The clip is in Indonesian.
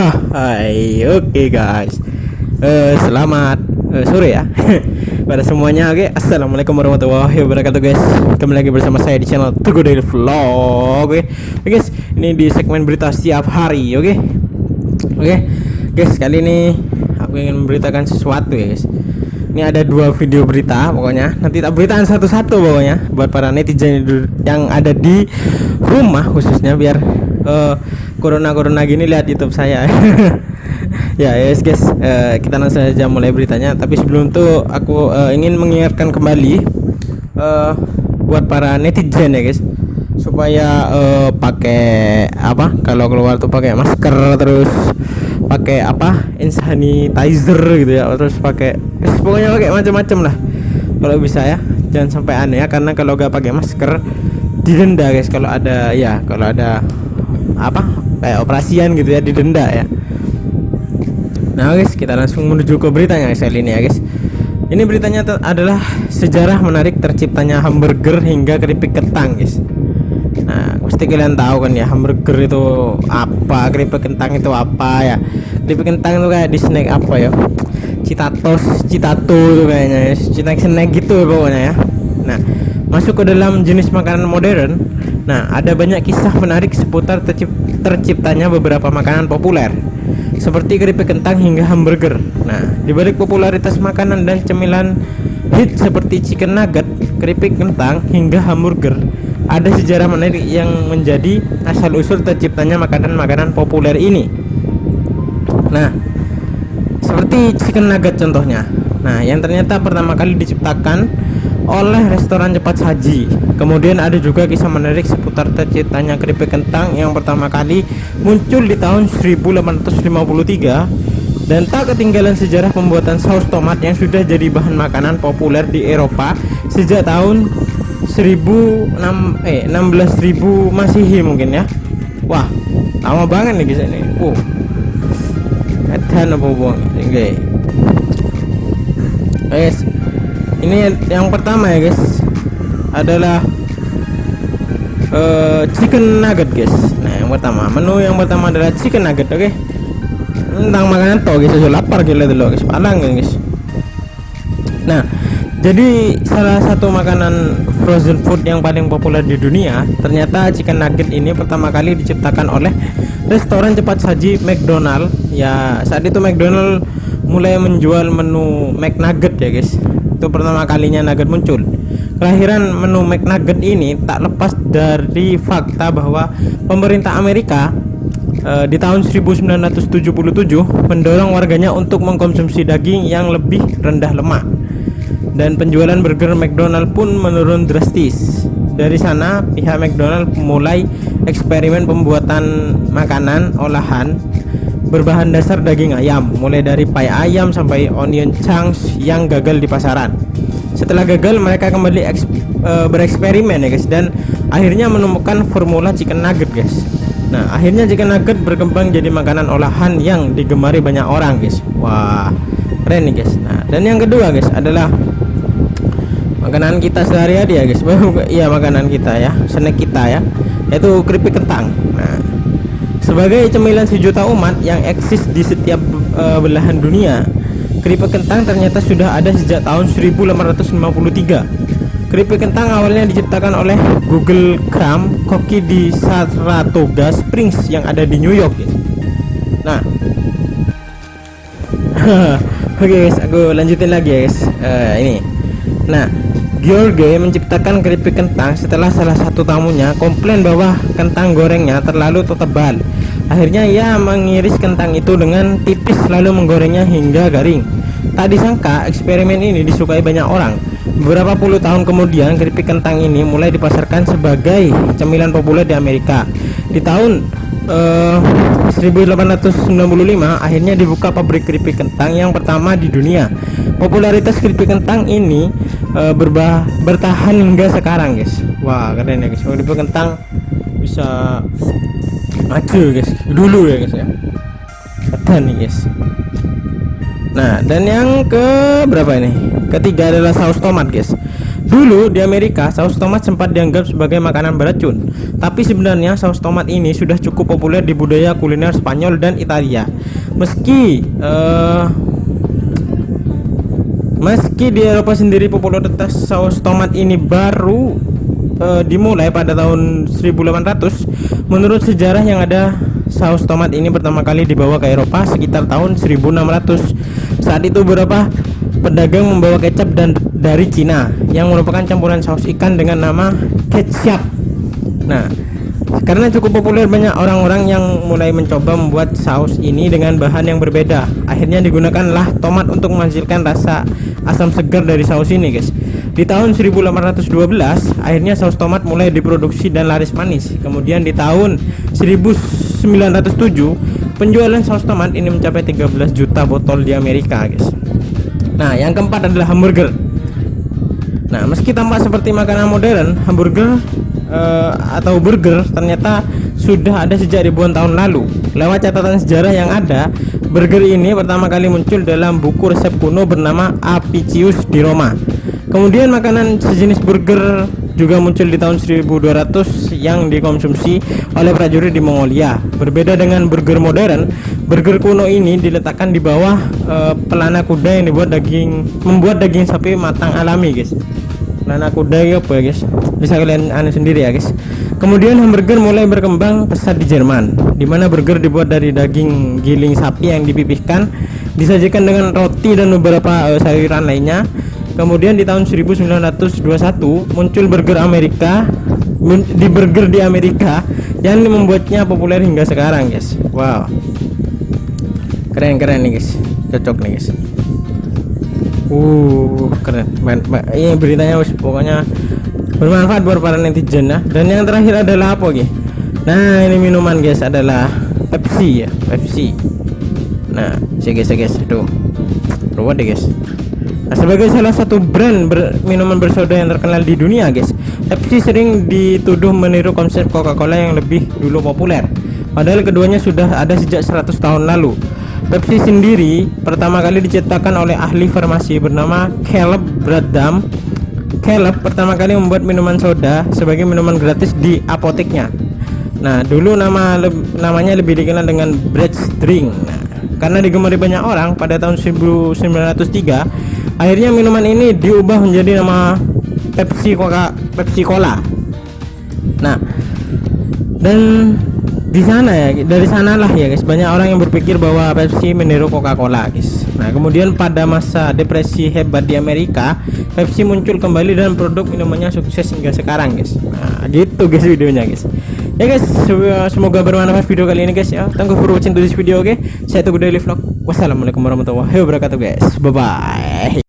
Hai, oke guys. Selamat sore ya pada semuanya. Oke, assalamualaikum warahmatullahi wabarakatuh guys. Kembali lagi bersama saya di channel Teguh Daily Vlog. Oke, guys, ini di segmen berita setiap hari. Oke, guys, kali ini aku ingin memberitakan sesuatu ya guys. Ini ada dua video berita, pokoknya nanti tak beritaan satu-satu pokoknya buat para netizen yang ada di rumah, khususnya biar corona gini lihat YouTube saya. Ya yes guys, kita langsung saja mulai beritanya. Tapi sebelum itu aku ingin mengingatkan kembali buat para netizen ya guys, supaya pakai apa, kalau keluar tuh pakai masker, terus pakai apa, hand sanitizer gitu ya, terus pakai pokoknya pakai macam-macam lah kalau bisa ya, jangan sampai aneh ya, karena kalau gak pakai masker didenda guys. Kalau ada apa kayak operasian gitu ya, didenda ya. Nah guys, kita langsung menuju ke beritanya guys kali ini ya guys. Ini beritanya adalah sejarah menarik terciptanya hamburger hingga keripik kentang guys. Nah, pasti kalian tahu kan ya, hamburger itu apa, keripik kentang itu apa ya. Keripik kentang itu kayak di snack apa ya, Citato itu kayaknya ya, snack gitu pokoknya ya. Nah, masuk ke dalam jenis makanan modern. Nah, ada banyak kisah menarik seputar terciptanya beberapa makanan populer seperti keripik kentang hingga hamburger. Nah, di balik popularitas makanan dan cemilan hit seperti chicken nugget, keripik kentang hingga hamburger, ada sejarah menarik yang menjadi asal-usul terciptanya makanan-makanan populer ini. Nah, seperti chicken nugget contohnya. Nah, yang ternyata pertama kali diciptakan oleh restoran cepat saji. Kemudian ada juga kisah menarik seputar terciptanya keripik kentang yang pertama kali muncul di tahun 1853. Dan tak ketinggalan sejarah pembuatan saus tomat yang sudah jadi bahan makanan populer di Eropa sejak tahun 16.000 Masehi mungkin ya. Wah, lama banget nih guys ini. Edan apa buang ini guys. Ini yang pertama ya guys, adalah chicken nugget guys. Nah, yang pertama, menu yang pertama adalah chicken nugget. Oke, tentang makanan toh guys, saya lapar gila dulu guys, palang guys. Nah, jadi salah satu makanan frozen food yang paling populer di dunia, ternyata chicken nugget ini pertama kali diciptakan oleh restoran cepat saji McDonald. Ya, saat itu McDonald mulai menjual menu McNugget ya guys. Itu pertama kalinya nugget muncul. Kelahiran menu McNugget ini tak lepas dari fakta bahwa pemerintah Amerika di tahun 1977 mendorong warganya untuk mengkonsumsi daging yang lebih rendah lemak, dan penjualan burger McDonald pun menurun drastis. Dari sana pihak McDonald mulai eksperimen pembuatan makanan olahan berbahan dasar daging ayam, mulai dari pie ayam sampai onion chunks yang gagal di pasaran. Setelah gagal, mereka kembali bereksperimen ya guys, dan akhirnya menemukan formula chicken nugget guys. Nah, akhirnya chicken nugget berkembang jadi makanan olahan yang digemari banyak orang guys. Wah, keren nih guys. Nah, dan yang kedua guys adalah makanan kita sehari-hari ya guys. Iya, makanan kita ya, snack kita ya, yaitu keripik kentang. Nah, sebagai cemilan sejuta umat yang eksis di setiap belahan dunia, keripik kentang ternyata sudah ada sejak tahun 1853. Keripik kentang awalnya diciptakan oleh Google Graham koki di Saratoga Springs yang ada di New York. Nah, oke guys, aku lanjutin lagi ya guys. Ini. Nah, George menciptakan keripik kentang setelah salah satu tamunya komplain bahwa kentang gorengnya terlalu tebal. Akhirnya ia mengiris kentang itu dengan tipis lalu menggorengnya hingga garing. Tak disangka eksperimen ini disukai banyak orang. Beberapa puluh tahun kemudian keripik kentang ini mulai dipasarkan sebagai cemilan populer di Amerika. Di tahun 1895 akhirnya dibuka pabrik keripik kentang yang pertama di dunia. Popularitas keripik kentang ini bertahan hingga sekarang guys. Wah, keren ya guys, keripik kentang bisa maju guys dulu ya guys ya. Ada nih guys. Nah, dan yang ke berapa ini? Ketiga adalah saus tomat guys. Dulu di Amerika, saus tomat sempat dianggap sebagai makanan beracun. Tapi sebenarnya saus tomat ini sudah cukup populer di budaya kuliner Spanyol dan Italia. Meski di Eropa sendiri popularitas saus tomat ini baru dimulai pada tahun 1800. Menurut sejarah yang ada, saus tomat ini pertama kali dibawa ke Eropa sekitar tahun 1600. Saat itu beberapa pedagang membawa kecap dari Cina yang merupakan campuran saus ikan dengan nama ketchup. Nah, karena cukup populer, banyak orang-orang yang mulai mencoba membuat saus ini dengan bahan yang berbeda. Akhirnya digunakanlah tomat untuk menghasilkan rasa asam segar dari saus ini, guys. Di tahun 1812, akhirnya saus tomat mulai diproduksi dan laris manis. Kemudian di tahun 1907, penjualan saus tomat ini mencapai 13 juta botol di Amerika, guys. Nah, yang keempat adalah hamburger. Nah, meski tampak seperti makanan modern, hamburger atau burger ternyata sudah ada sejak ribuan tahun lalu. Lewat catatan sejarah yang ada, burger ini pertama kali muncul dalam buku resep kuno bernama Apicius di Roma. Kemudian makanan sejenis burger juga muncul di tahun 1200 yang dikonsumsi oleh prajurit di Mongolia. Berbeda dengan burger modern, burger kuno ini diletakkan di bawah pelana kuda yang membuat daging sapi matang alami, guys. Pelana kuda ya apa ya, guys? Bisa kalian sendiri ya, guys. Kemudian hamburger mulai berkembang pesat di Jerman, di mana burger dibuat dari daging giling sapi yang dipipihkan, disajikan dengan roti dan beberapa sayuran lainnya. Kemudian di tahun 1921 muncul burger di Amerika yang membuatnya populer hingga sekarang, guys. Wow, keren nih, guys. Cocok nih, guys. Keren. Ini beritanya pokoknya bermanfaat buat para netizen ya. Dan yang terakhir adalah apa, guys? Nah, ini minuman, guys, adalah Pepsi ya, Pepsi. Nah, guys, tuh. Coba deh, guys. Nah, sebagai salah satu brand minuman bersoda yang terkenal di dunia, guys, Pepsi sering dituduh meniru konsep Coca-Cola yang lebih dulu populer. Padahal keduanya sudah ada sejak 100 tahun lalu. Pepsi sendiri pertama kali diciptakan oleh ahli farmasi bernama Caleb Bradham. Caleb pertama kali membuat minuman soda sebagai minuman gratis di apoteknya. Nah, dulu namanya lebih dikenal dengan Brett's Drink. Nah, karena digemari banyak orang, pada tahun 1903 akhirnya minuman ini diubah menjadi nama Pepsi Cola. Nah, dan dari sanalah ya, guys, banyak orang yang berpikir bahwa Pepsi meniru Coca-Cola, guys. Nah, kemudian pada masa depresi hebat di Amerika, Pepsi muncul kembali dan produk minumannya sukses hingga sekarang, guys. Nah, gitu, guys, videonya, guys. Ya, guys, semoga bermanfaat video kali ini, guys, ya. Thank you for watching this video, oke. Saya Teguh Daily Vlog. Wassalamualaikum warahmatullahi wabarakatuh, guys. Bye bye.